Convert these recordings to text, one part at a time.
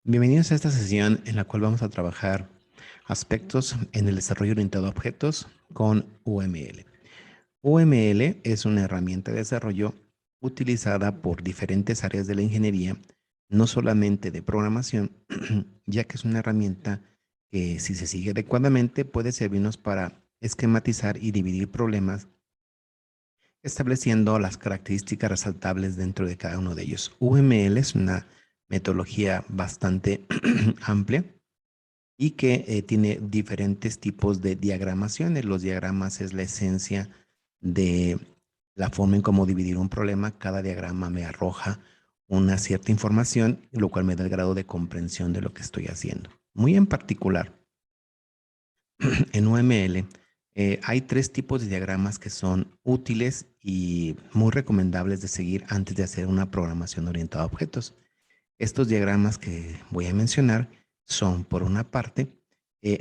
Bienvenidos a esta sesión en la cual vamos a trabajar aspectos en el desarrollo orientado a objetos con UML. UML es una herramienta de desarrollo utilizada por diferentes áreas de la ingeniería, no solamente de programación, ya que es una herramienta que si se sigue adecuadamente puede servirnos para esquematizar y dividir problemas, estableciendo las características resaltables dentro de cada uno de ellos. UML es una metodología bastante amplia y que tiene diferentes tipos de diagramaciones. Los diagramas es la esencia de la forma en cómo dividir un problema. Cada diagrama me arroja una cierta información, lo cual me da el grado de comprensión de lo que estoy haciendo. Muy en particular, en UML hay tres tipos de diagramas que son útiles y muy recomendables de seguir antes de hacer una programación orientada a objetos. Estos diagramas que voy a mencionar son, por una parte,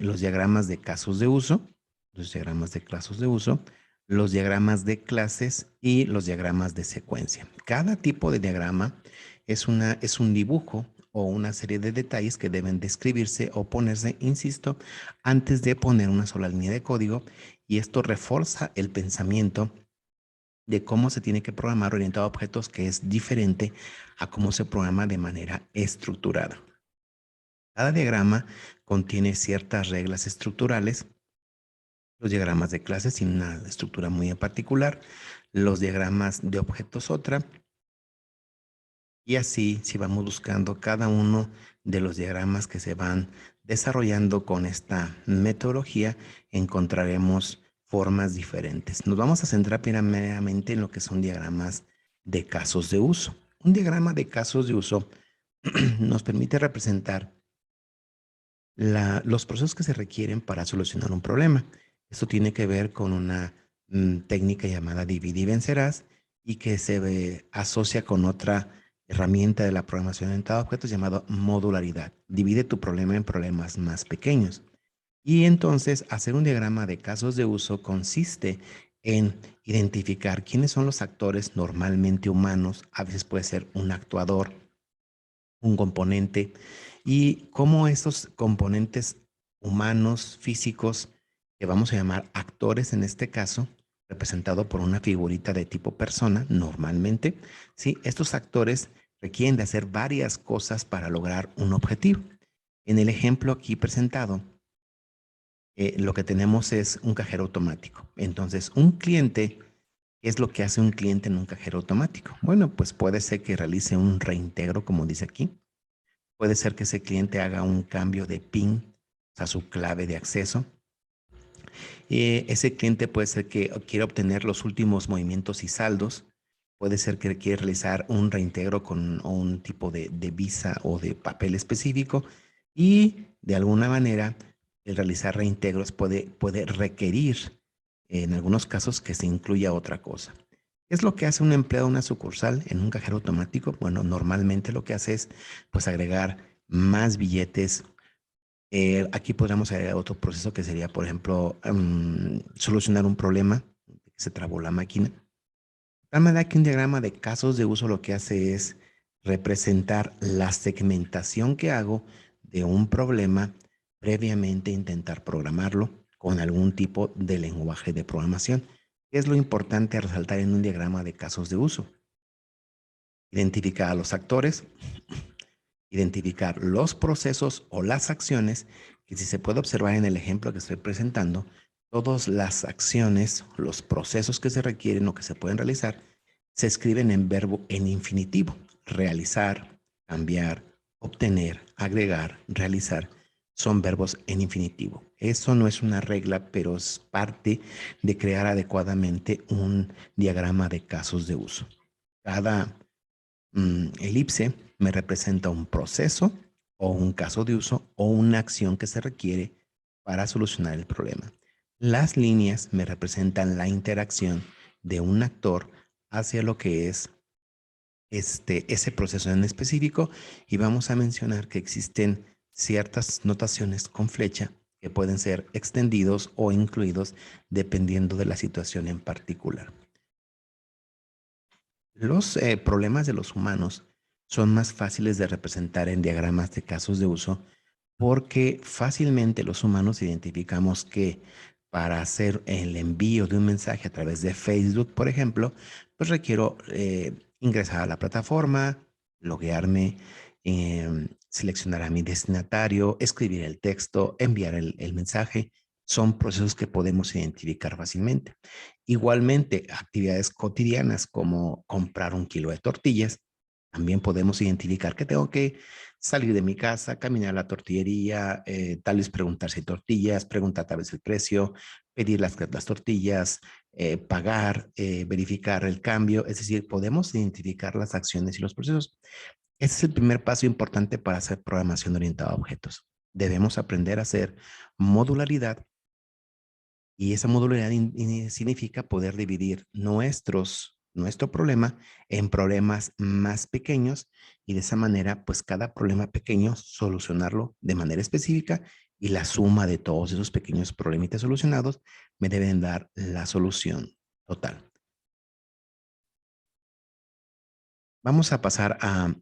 los diagramas de casos de uso, los diagramas de casos de uso, los diagramas de clases y los diagramas de secuencia. Cada tipo de diagrama es un dibujo o una serie de detalles que deben describirse o ponerse, insisto, antes de poner una sola línea de código, y esto refuerza el pensamiento de cómo se tiene que programar orientado a objetos, que es diferente a cómo se programa de manera estructurada. Cada diagrama contiene ciertas reglas estructurales. Los diagramas de clases tienen una estructura muy en particular, los diagramas de objetos otra, y así, si vamos buscando cada uno de los diagramas que se van desarrollando con esta metodología, encontraremos formas diferentes. Nos vamos a centrar primeramente en lo que son diagramas de casos de uso. Un diagrama de casos de uso nos permite representar los procesos que se requieren para solucionar un problema. Esto tiene que ver con una técnica llamada divide y vencerás, y que se asocia con otra herramienta de la programación orientada a objetos llamado modularidad. Divide tu problema en problemas más pequeños. Y entonces hacer un diagrama de casos de uso consiste en identificar quiénes son los actores normalmente humanos. A veces puede ser un actuador, un componente, y cómo esos componentes humanos, físicos, que vamos a llamar actores en este caso, representado por una figurita de tipo persona, normalmente, ¿sí? Estos actores requieren de hacer varias cosas para lograr un objetivo. En el ejemplo aquí presentado, lo que tenemos es un cajero automático. Entonces, un cliente, ¿qué es lo que hace un cliente en un cajero automático? Bueno, pues puede ser que realice un reintegro, como dice aquí. Puede ser que ese cliente haga un cambio de PIN, o sea, su clave de acceso. Ese cliente puede ser que quiera obtener los últimos movimientos y saldos. Puede ser que quiera realizar un reintegro con un tipo de visa o de papel específico. Y de alguna manera, el realizar reintegros puede requerir, en algunos casos, que se incluya otra cosa. ¿Qué es lo que hace un empleado de una sucursal en un cajero automático? Bueno, normalmente lo que hace es pues agregar más billetes. Aquí podríamos agregar otro proceso que sería, por ejemplo, solucionar un problema que se trabó la máquina. De tal manera que un diagrama de casos de uso lo que hace es representar la segmentación que hago de un problema previamente intentar programarlo con algún tipo de lenguaje de programación. ¿Qué es lo importante a resaltar en un diagrama de casos de uso? Identificar a los actores, identificar los procesos o las acciones, que si se puede observar en el ejemplo que estoy presentando, todas las acciones, los procesos que se requieren o que se pueden realizar, se escriben en verbo en infinitivo. Realizar, cambiar, obtener, agregar, realizar, son verbos en infinitivo. Eso no es una regla, pero es parte de crear adecuadamente un diagrama de casos de uso. Cada elipse me representa un proceso o un caso de uso o una acción que se requiere para solucionar el problema. Las líneas me representan la interacción de un actor hacia lo que es ese proceso en específico, y vamos a mencionar que existen ciertas notaciones con flecha que pueden ser extendidos o incluidos dependiendo de la situación en particular. Los problemas de los humanos son más fáciles de representar en diagramas de casos de uso porque fácilmente los humanos identificamos que para hacer el envío de un mensaje a través de Facebook, por ejemplo, pues requiero ingresar a la plataforma, loguearme, seleccionar a mi destinatario, escribir el texto, enviar el mensaje. Son procesos que podemos identificar fácilmente. Igualmente, actividades cotidianas como comprar un kilo de tortillas, también podemos identificar que tengo que salir de mi casa, caminar a la tortillería, tal vez preguntar si hay tortillas, preguntar tal vez el precio, pedir las tortillas, pagar, verificar el cambio. Es decir, podemos identificar las acciones y los procesos. Ese es el primer paso importante para hacer programación orientada a objetos. Debemos aprender a hacer modularidad y esa modularidad significa poder dividir nuestro problema en problemas más pequeños y de esa manera, pues cada problema pequeño solucionarlo de manera específica y la suma de todos esos pequeños problemitas solucionados me deben dar la solución total. Vamos a pasar a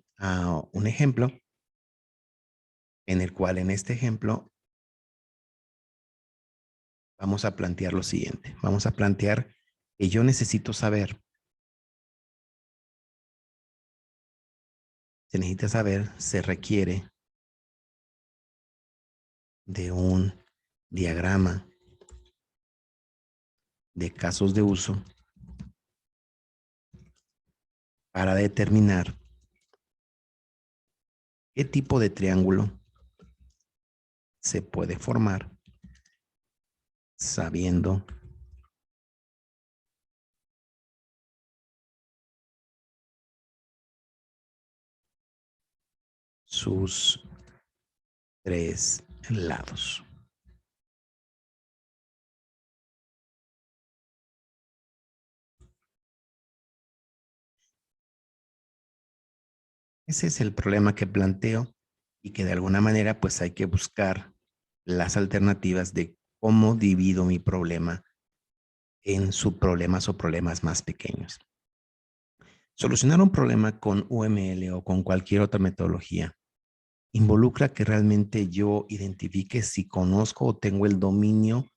un ejemplo en el cual en este ejemplo vamos a plantear lo siguiente. Vamos a plantear que yo necesito saber. Se necesita saber, se requiere de un diagrama de casos de uso para determinar qué tipo de triángulo se puede formar sabiendo sus tres lados. Ese es el problema que planteo y que de alguna manera pues hay que buscar las alternativas de cómo divido mi problema en subproblemas o problemas más pequeños. Solucionar un problema con UML o con cualquier otra metodología involucra que realmente yo identifique si conozco o tengo el dominio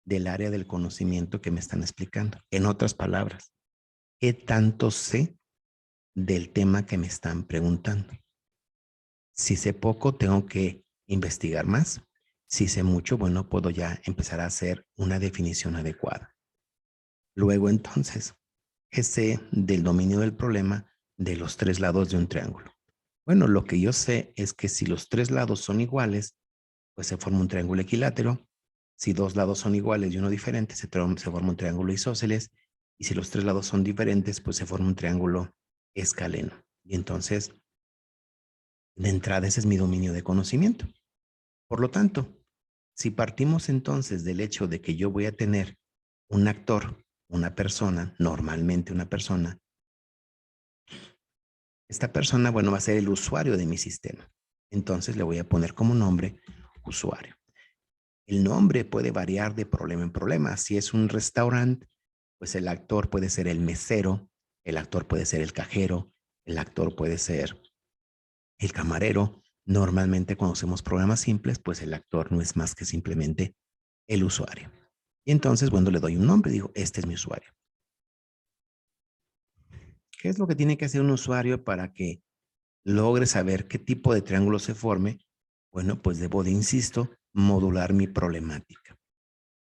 del área del conocimiento que me están explicando. En otras palabras, ¿qué tanto sé del tema que me están preguntando? Si sé poco, tengo que investigar más. Si sé mucho, bueno, puedo ya empezar a hacer una definición adecuada. Luego, entonces, ¿qué sé del dominio del problema de los tres lados de un triángulo? Bueno, lo que yo sé es que si los tres lados son iguales, pues se forma un triángulo equilátero. Si dos lados son iguales y uno diferente, se forma un triángulo isósceles. Y si los tres lados son diferentes, pues se forma un triángulo escaleno. Y entonces, de entrada, ese es mi dominio de conocimiento. Por lo tanto, si partimos entonces del hecho de que yo voy a tener un actor, una persona, normalmente una persona, esta persona, bueno, va a ser el usuario de mi sistema. Entonces le voy a poner como nombre usuario. El nombre puede variar de problema en problema. Si es un restaurante, pues el actor puede ser el mesero, el actor puede ser el cajero, el actor puede ser el camarero. Normalmente cuando hacemos programas simples, pues el actor no es más que simplemente el usuario. Y entonces, bueno, le doy un nombre, digo, este es mi usuario. ¿Qué es lo que tiene que hacer un usuario para que logre saber qué tipo de triángulo se forme? Bueno, pues debo de, insisto, modular mi problemática.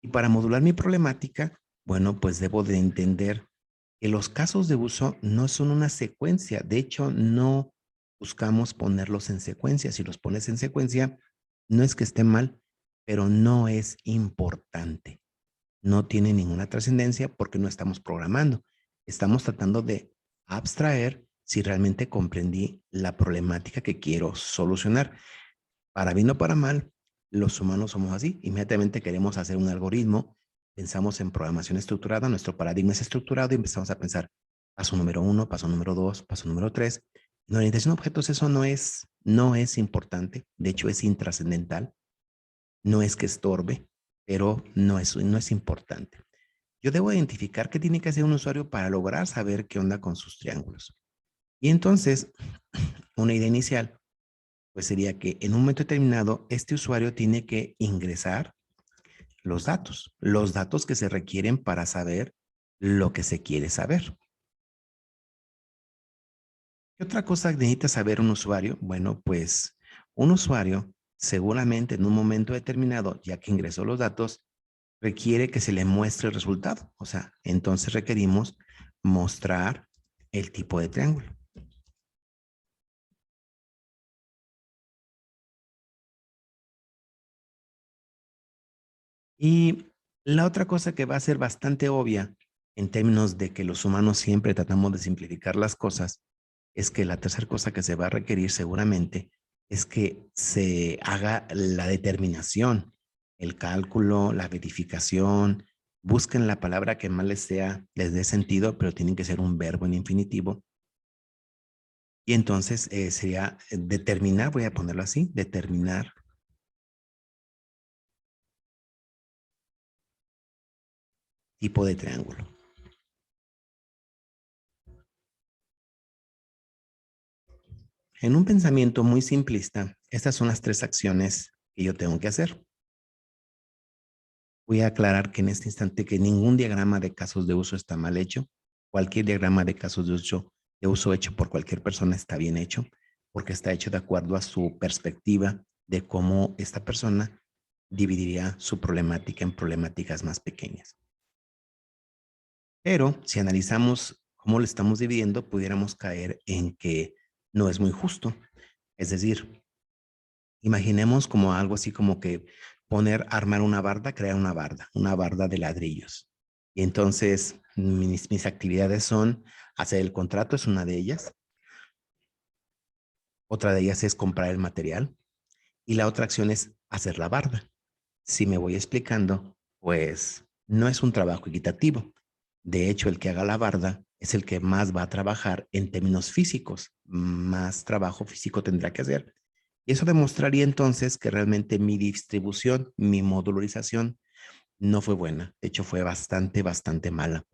Y para modular mi problemática, bueno, pues debo de entender que los casos de uso no son una secuencia. De hecho, no buscamos ponerlos en secuencia. Si los pones en secuencia, no es que esté mal, pero no es importante. No tiene ninguna trascendencia porque no estamos programando. Estamos tratando de abstraer si realmente comprendí la problemática que quiero solucionar. Para bien o para mal, los humanos somos así. Inmediatamente queremos hacer un algoritmo, pensamos en programación estructurada, nuestro paradigma es estructurado y empezamos a pensar paso número 1, paso número 2, paso número 3. En orientación a objetos eso no es importante, de hecho es intrascendental, no es que estorbe, pero no es importante. Yo debo identificar qué tiene que hacer un usuario para lograr saber qué onda con sus triángulos. Y entonces, una idea inicial, pues sería que en un momento determinado este usuario tiene que ingresar los datos que se requieren para saber lo que se quiere saber. ¿Qué otra cosa necesita saber un usuario? Bueno, pues un usuario seguramente en un momento determinado, ya que ingresó los datos, requiere que se le muestre el resultado. O sea, entonces requerimos mostrar el tipo de triángulo. Y la otra cosa que va a ser bastante obvia en términos de que los humanos siempre tratamos de simplificar las cosas, es que la tercera cosa que se va a requerir seguramente es que se haga la determinación, el cálculo, la verificación. Busquen la palabra que más les dé sentido, pero tienen que ser un verbo en infinitivo. Y entonces sería determinar, voy a ponerlo así, determinar tipo de triángulo. En un pensamiento muy simplista, estas son las tres acciones que yo tengo que hacer. Voy a aclarar que en este instante que ningún diagrama de casos de uso está mal hecho. Cualquier diagrama de casos de uso hecho por cualquier persona está bien hecho, porque está hecho de acuerdo a su perspectiva de cómo esta persona dividiría su problemática en problemáticas más pequeñas. Pero si analizamos cómo lo estamos dividiendo, pudiéramos caer en que no es muy justo. Es decir, imaginemos como algo así como que armar crear una barda de ladrillos. Y entonces mis actividades son hacer el contrato, es una de ellas. Otra de ellas es comprar el material. Y la otra acción es hacer la barda. Si me voy explicando, pues no es un trabajo equitativo. De hecho, el que haga la barda es el que más va a trabajar en términos físicos. Más trabajo físico tendrá que hacer. Y eso demostraría entonces que realmente mi distribución, mi modularización no fue buena. De hecho, fue bastante mala.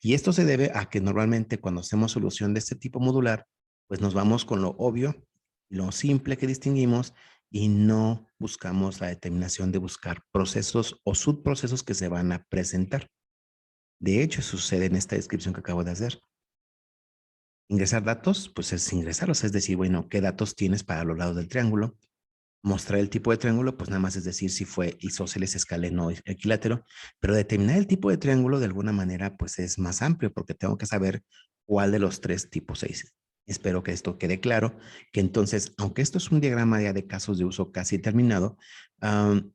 Y esto se debe a que normalmente cuando hacemos solución de este tipo modular, pues nos vamos con lo obvio, lo simple que distinguimos y no buscamos la determinación de buscar procesos o subprocesos que se van a presentar. De hecho, sucede en esta descripción que acabo de hacer. Ingresar datos, pues es ingresarlos, es decir, bueno, ¿qué datos tienes para los lados del triángulo? Mostrar el tipo de triángulo, pues nada más es decir si fue isósceles, escaleno o equilátero, pero determinar el tipo de triángulo de alguna manera pues es más amplio porque tengo que saber cuál de los tres tipos es. Espero que esto quede claro, que entonces, aunque esto es un diagrama ya de casos de uso casi terminado,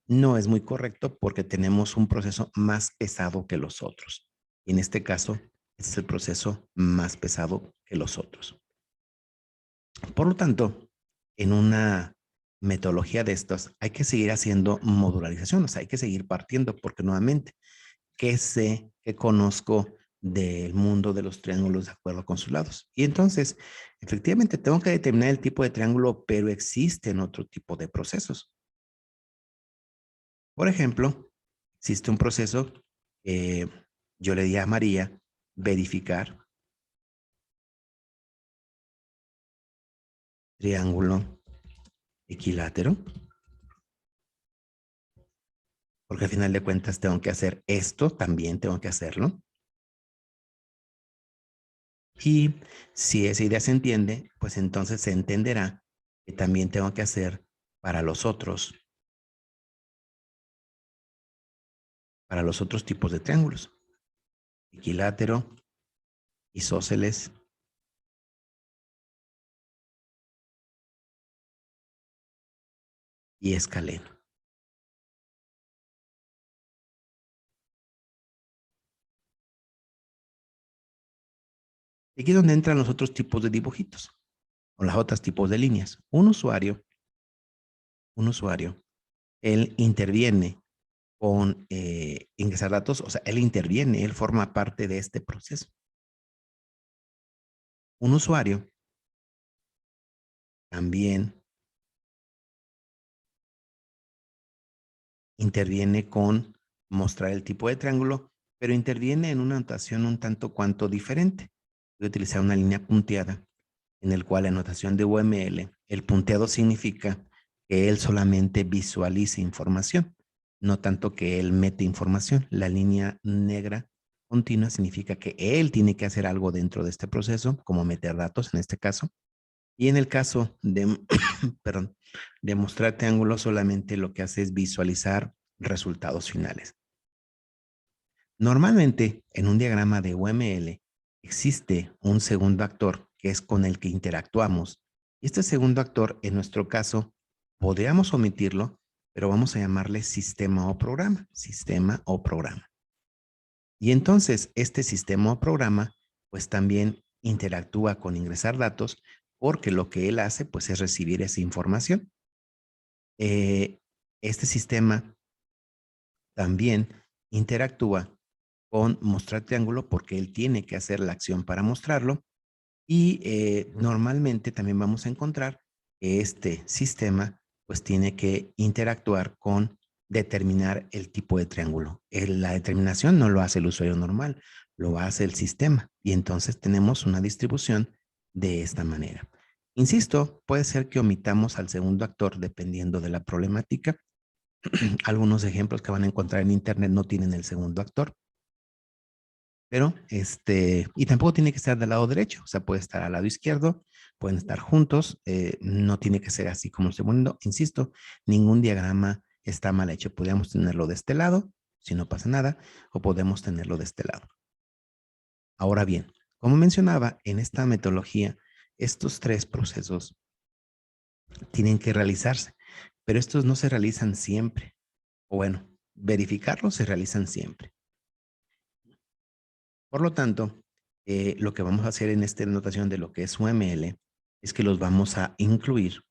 no es muy correcto porque tenemos un proceso más pesado que los otros. Y en este caso, este es el proceso más pesado que los otros. Por lo tanto, en una metodología de estas, hay que seguir haciendo modularización, o sea, hay que seguir partiendo, porque nuevamente, ¿qué sé, qué conozco del mundo de los triángulos de acuerdo con sus lados? Y entonces, efectivamente, tengo que determinar el tipo de triángulo, pero existen otro tipo de procesos. Por ejemplo, existe un proceso, yo le llamaría verificar triángulo equilátero, porque al final de cuentas tengo que hacer esto, también tengo que hacerlo. Y si esa idea se entiende, pues entonces se entenderá que también tengo que hacer para para los otros tipos de triángulos. Equilátero, isósceles y escaleno. Y aquí es donde entran los otros tipos de dibujitos o los otros tipos de líneas. Un usuario, él interviene con ingresar datos, o sea, él interviene, él forma parte de este proceso. Un usuario también interviene con mostrar el tipo de triángulo, pero interviene en una notación un tanto cuanto diferente. Voy a utilizar una línea punteada en el cual la notación de UML, el punteado significa que él solamente visualiza información, no tanto que él mete información. La línea negra continua significa que él tiene que hacer algo dentro de este proceso, como meter datos en este caso. Y en el caso de, perdón, de mostrar triángulos, solamente lo que hace es visualizar resultados finales. Normalmente, en un diagrama de UML, existe un segundo actor que es con el que interactuamos. Y este segundo actor, en nuestro caso, podríamos omitirlo, pero vamos a llamarle sistema o programa. Sistema o programa. Y entonces, este sistema o programa, pues también interactúa con ingresar datos, porque lo que él hace, pues es recibir esa información. Este sistema también interactúa con mostrar triángulo porque él tiene que hacer la acción para mostrarlo y normalmente también vamos a encontrar que este sistema pues tiene que interactuar con determinar el tipo de triángulo. La determinación no lo hace el usuario normal, lo hace el sistema y entonces tenemos una distribución de esta manera. Insisto, puede ser que omitamos al segundo actor dependiendo de la problemática. Algunos ejemplos que van a encontrar en internet no tienen el segundo actor. Pero, y tampoco tiene que estar del lado derecho, o sea, puede estar al lado izquierdo, pueden estar juntos, no tiene que ser así como estoy poniendo. Insisto, ningún diagrama está mal hecho. Podríamos tenerlo de este lado, si no pasa nada, o podemos tenerlo de este lado. Ahora bien, como mencionaba, en esta metodología, estos tres procesos tienen que realizarse, pero estos no se realizan siempre. O bueno, verificarlos se realizan siempre. Por lo tanto, lo que vamos a hacer en esta anotación de lo que es UML es que los vamos a incluir.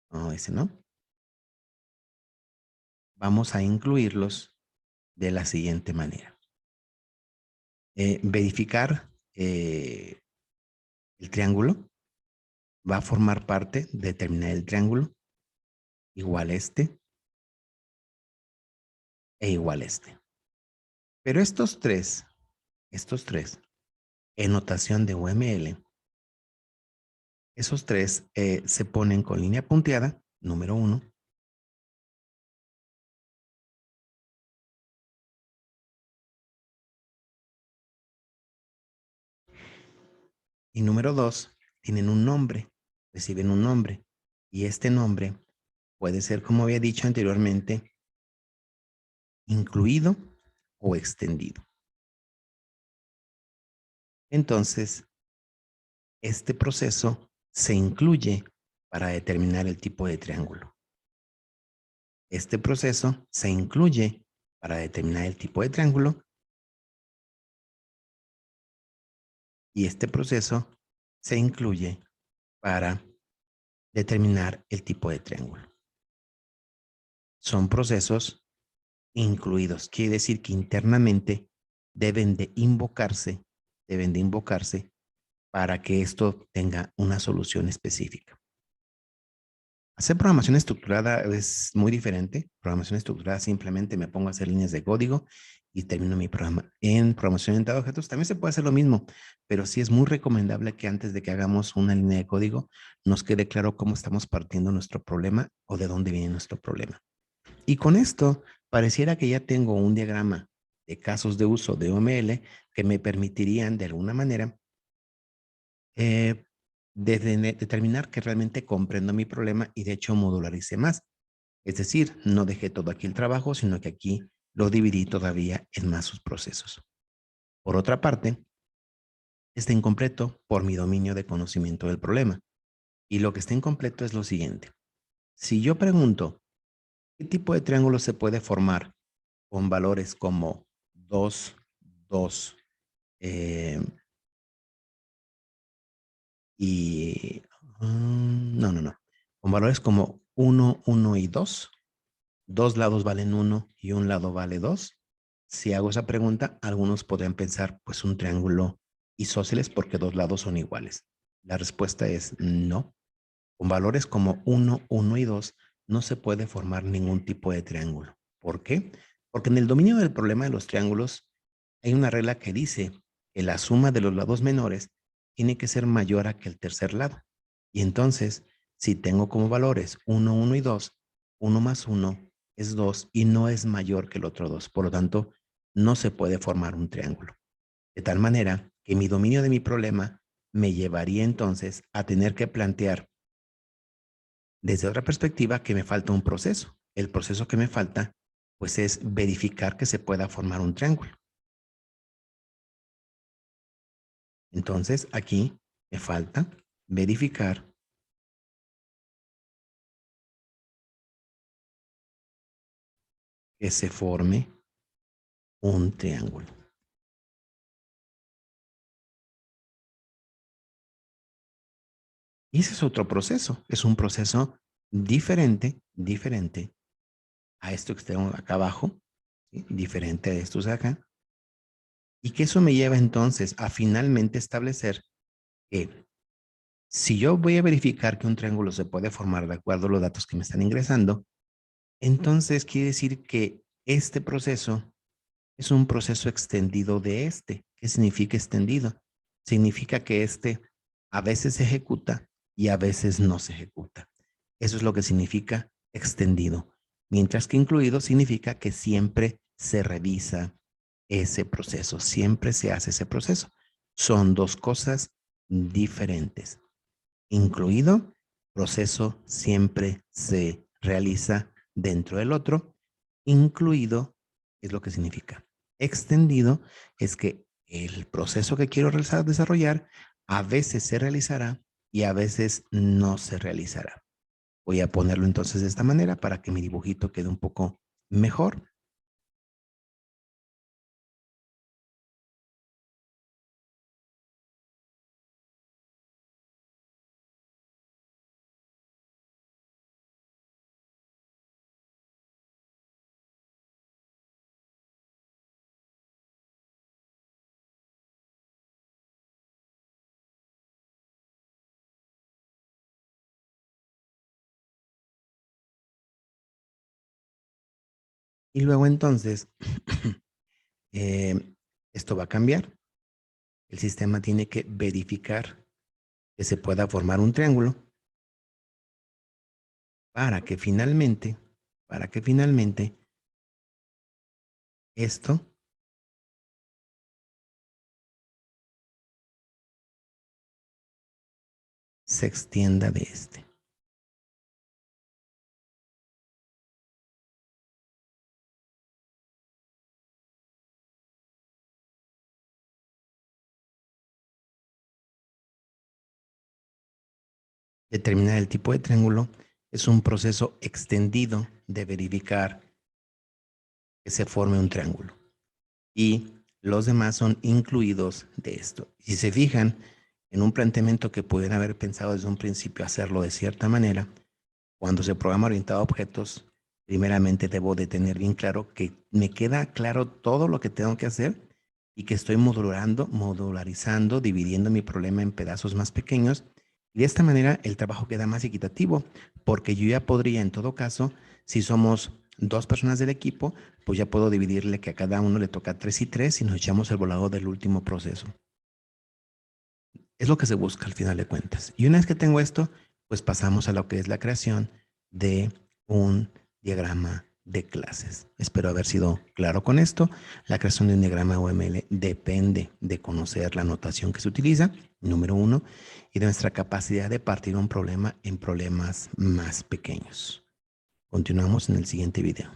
No, ese no. Vamos a incluirlos de la siguiente manera. Verificar el triángulo va a formar parte de determinar el triángulo igual este e igual este. Pero estos tres, en notación de UML, esos tres se ponen con línea punteada, número 1. Y número 2, tienen un nombre, reciben un nombre. Y este nombre puede ser, como había dicho anteriormente, incluido o extendido. Entonces, este proceso se incluye para determinar el tipo de triángulo. Este proceso se incluye para determinar el tipo de triángulo. Y este proceso se incluye para determinar el tipo de triángulo. Son procesos incluidos. Quiere decir que internamente deben de invocarse para que esto tenga una solución específica. Hacer programación estructurada es muy diferente. Programación estructurada simplemente me pongo a hacer líneas de código y termino mi programa. En programación orientada a objetos también se puede hacer lo mismo, pero sí es muy recomendable que antes de que hagamos una línea de código nos quede claro cómo estamos partiendo nuestro problema o de dónde viene nuestro problema. Y con esto pareciera que ya tengo un diagrama de casos de uso de UML que me permitirían de alguna manera determinar que realmente comprendo mi problema y de hecho modularice más. Es decir, no dejé todo aquí el trabajo, sino que aquí lo dividí todavía en más sus procesos. Por otra parte, está incompleto por mi dominio de conocimiento del problema. Y lo que está incompleto es lo siguiente. Si yo pregunto, ¿qué tipo de triángulo se puede formar con valores como 2, 2 y... no. Con valores como 1, 1 y 2. Dos lados valen 1 y un lado vale 2. Si hago esa pregunta, algunos podrían pensar, pues un triángulo isósceles porque dos lados son iguales. La respuesta es no. Con valores como 1, 1 y 2 no se puede formar ningún tipo de triángulo. ¿Por qué? Porque en el dominio del problema de los triángulos hay una regla que dice que la suma de los lados menores tiene que ser mayor a que el tercer lado. Y entonces, si tengo como valores 1, 1 y 2, 1 más 1 es 2 y no es mayor que el otro 2. Por lo tanto, no se puede formar un triángulo. De tal manera que mi dominio de mi problema me llevaría entonces a tener que plantear desde otra perspectiva que me falta un proceso. El proceso que me falta, pues, es verificar que se pueda formar un triángulo. Entonces, aquí me falta verificar que se forme un triángulo. Y ese es otro proceso. Es un proceso diferente a esto que tengo acá abajo, ¿sí? Diferente a estos de acá. Y que eso me lleva entonces a finalmente establecer que si yo voy a verificar que un triángulo se puede formar de acuerdo a los datos que me están ingresando, entonces quiere decir que este proceso es un proceso extendido de este. ¿Qué significa extendido? Significa que este a veces se ejecuta y a veces no se ejecuta. Eso es lo que significa extendido. Mientras que incluido significa que siempre se revisa ese proceso, siempre se hace ese proceso. Son dos cosas diferentes. Incluido, proceso siempre se realiza dentro del otro. Incluido es lo que significa. Extendido es que el proceso que quiero desarrollar a veces se realizará y a veces no se realizará. Voy a ponerlo entonces de esta manera para que mi dibujito quede un poco mejor. Y luego entonces, eh, esto va a cambiar. El sistema tiene que verificar que se pueda formar un triángulo para que finalmente esto se extienda de este. Determinar el tipo de triángulo es un proceso extendido de verificar que se forme un triángulo. Y los demás son incluidos de esto. Si se fijan, en un planteamiento que pudieran haber pensado desde un principio hacerlo de cierta manera, cuando se programa orientado a objetos, primeramente debo de tener bien claro que me queda claro todo lo que tengo que hacer y que estoy modularizando, dividiendo mi problema en pedazos más pequeños. Y de esta manera el trabajo queda más equitativo, porque yo ya podría, en todo caso, si somos dos personas del equipo, pues ya puedo dividirle que a cada uno le toca 3 y 3 y nos echamos el volado del último proceso. Es lo que se busca al final de cuentas. Y una vez que tengo esto, pues pasamos a lo que es la creación de un diagrama de clases. Espero haber sido claro con esto. La creación de un diagrama UML depende de conocer la notación que se utiliza, número uno, y de nuestra capacidad de partir un problema en problemas más pequeños. Continuamos en el siguiente video.